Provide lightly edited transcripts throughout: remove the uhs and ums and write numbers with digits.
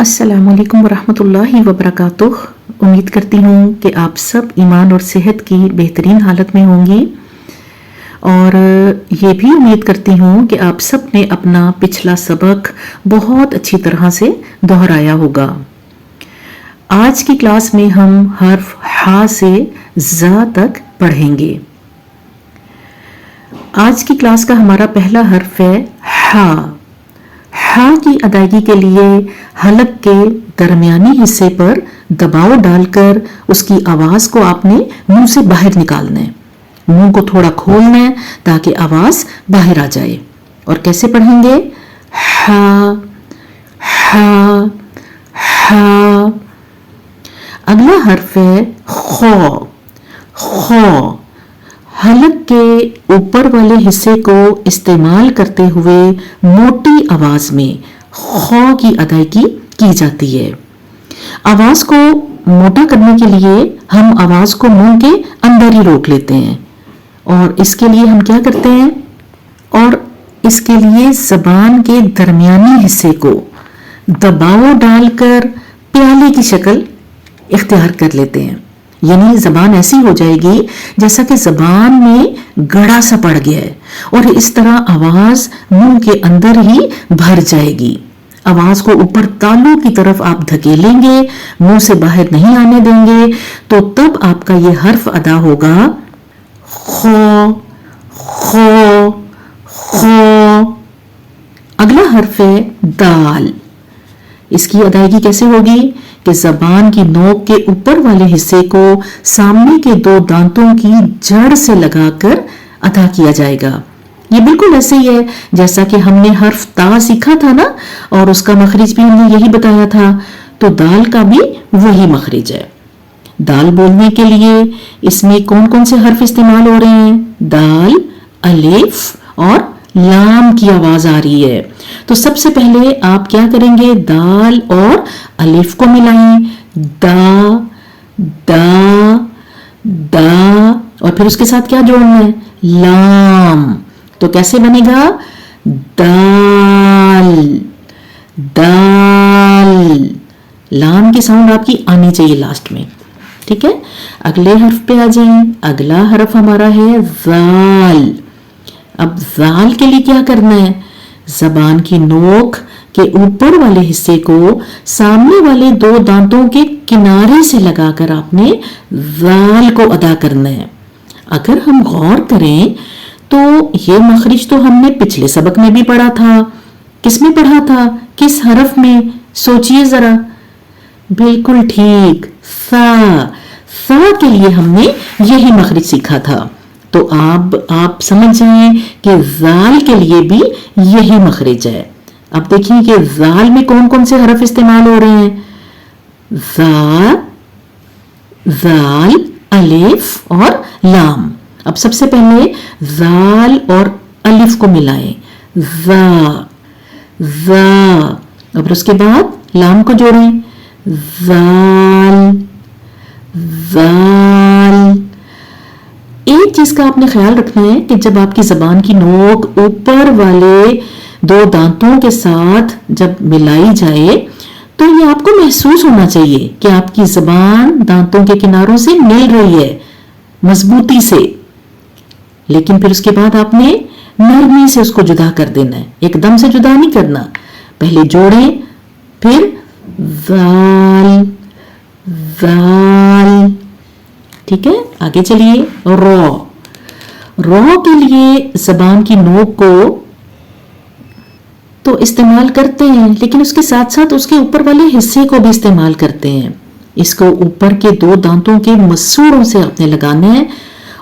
अस्सलामु अलैकुम वरहमतुल्लाहि वबरकातुह। उम्मीद करती हूँ कि आप सब ईमान और सेहत की बेहतरीन हालत में होंगी और ये भी उम्मीद करती हूँ कि आप सब ने अपना पिछला सबक बहुत अच्छी तरह से दोहराया होगा। आज की क्लास में हम हर्फ हा से ज़ा तक पढ़ेंगे। आज की क्लास का हमारा पहला हर्फ है हा। हा की अदायगी के लिए हलक के दरमियानी हिस्से पर दबाव डालकर उसकी आवाज को आपने मुंह से बाहर निकालना है। मुंह को थोड़ा खोलना है ताकि आवाज बाहर आ जाए। और कैसे पढ़ेंगे? हा हा हा। अगला हर्फ है खौ। खौ हलक के ऊपर वाले हिस्से को इस्तेमाल करते हुए मोटी आवाज में खौ की अदायगी की जाती है। आवाज को मोटा करने के लिए हम आवाज को मुंह के अंदर ही रोक लेते हैं और इसके लिए हम क्या करते हैं? और इसके लिए जबान के दरमियानी हिस्से को दबाव डालकर प्याले की शक्ल इख्तियार कर लेते हैं। यानी जबान ऐसी हो जाएगी जैसा कि जबान में गड़ा सा पड़ गया है और इस तरह आवाज मुंह के अंदर ही भर जाएगी। आवाज को ऊपर तालू की तरफ आप धकेलेंगे, मुंह से बाहर नहीं आने देंगे, तो तब आपका ये हर्फ अदा होगा खौ खौ खौ। अगला हर्फ है दाल। इसकी अदायगी कैसे होगी कि जबान की नोक के ऊपर वाले हिस्से को सामने के दो दांतों की जड़ से लगाकर अदा किया जाएगा। ये बिल्कुल ऐसे ही है जैसा कि हमने हर्फ ता सीखा था ना, और उसका मखरिज भी हमने यही बताया था। तो दाल का भी वही मखरिज है। दाल बोलने के लिए इसमें कौन कौन से हर्फ इस्तेमाल हो रहे हैं? दाल, अलिफ और लाम की आवाज आ रही है। तो सबसे पहले आप क्या करेंगे? दाल और अलिफ को मिलाएं, दा दा दा, और फिर उसके साथ क्या जोड़ना है? लाम। तो कैसे बनेगा? दाल दाल। लाम की साउंड आपकी आनी चाहिए लास्ट में, ठीक है? अगले हर्फ पे आ जाएं। अगला हर्फ हमारा है जाल। अब जाल के लिए क्या करना है? जबान की नोक के ऊपर वाले हिस्से को सामने वाले दो दांतों के किनारे से लगाकर आपने जाल को अदा करना है। अगर हम गौर करें तो ये मखरिज तो हमने पिछले सबक में भी पढ़ा था। किसमें पढ़ा था? किस हरफ में? सोचिए जरा। बिल्कुल ठीक, सा। सा के लिए हमने यही मखरिज सीखा था। तो आप समझ जाएं कि जाल के लिए भी यही मखरिज है। अब देखिए कि जाल में कौन कौन से हरफ इस्तेमाल हो रहे हैं? जा, जाल, अलिफ और लाम। अब सबसे पहले जाल और अलिफ को मिलाएं, जा जा। अब उसके बाद लाम को जोड़ें, जाल जाल। एक चीज का आपने ख्याल रखना है कि जब आपकी जबान की नोक ऊपर वाले दो दांतों के साथ जब मिलाई जाए तो ये आपको महसूस होना चाहिए कि आपकी जबान दांतों के किनारों से मिल रही है मजबूती से। लेकिन फिर उसके बाद आपने नरमी से उसको जुदा कर देना है, एकदम से जुदा नहीं करना। पहले जोड़ें, फिर जाल जाल, ठीक है? आगे चलिए। रॉ। रॉ के लिए जबान की नोक को तो इस्तेमाल करते हैं, लेकिन उसके साथ साथ उसके ऊपर वाले हिस्से को भी इस्तेमाल करते हैं। इसको ऊपर के दो दांतों के मसूड़ों से आपने लगाना है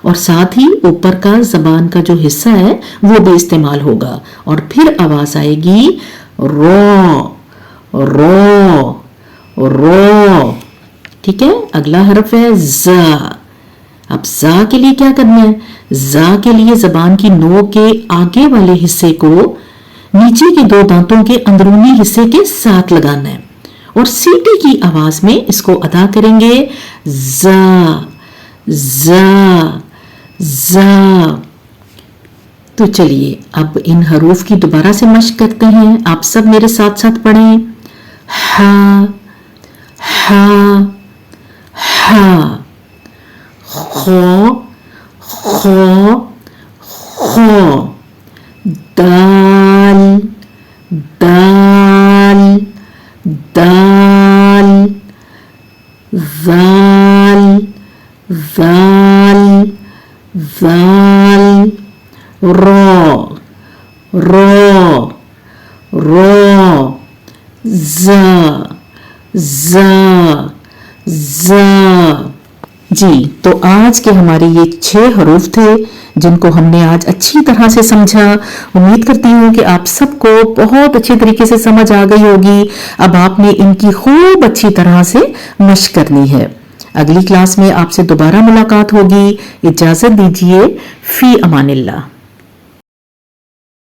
और साथ ही ऊपर का जबान का जो हिस्सा है वो भी इस्तेमाल होगा और फिर आवाज आएगी रॉ रॉ रॉ, ठीक है? अगला हर्फ है जा। अब जा के लिए क्या करना है? जा के लिए जबान की नोक के आगे वाले हिस्से को नीचे के दो दांतों के अंदरूनी हिस्से के साथ लगाना है और सीटी की आवाज में इसको अदा करेंगे, जा जा जा। तो चलिए अब इन हरूफ की दोबारा से मश्क करते हैं। आप सब मेरे साथ साथ पढ़ें। हा دال دال دال ذال ذال ذال را را را ز ز ز جی تو آج کے ہمارے یہ 6 حروف تھے جن کو ہم نے آج اچھی طرح سے سمجھا. امید کرتی ہوں کہ آپ سب کو بہت اچھے طریقے سے سمجھ آ گئی ہوگی. اب آپ نے ان کی خوب اچھی طرح سے مشق کرنی ہے. اگلی کلاس میں آپ سے دوبارہ ملاقات ہوگی. اجازت دیجیے. فی امان اللہ.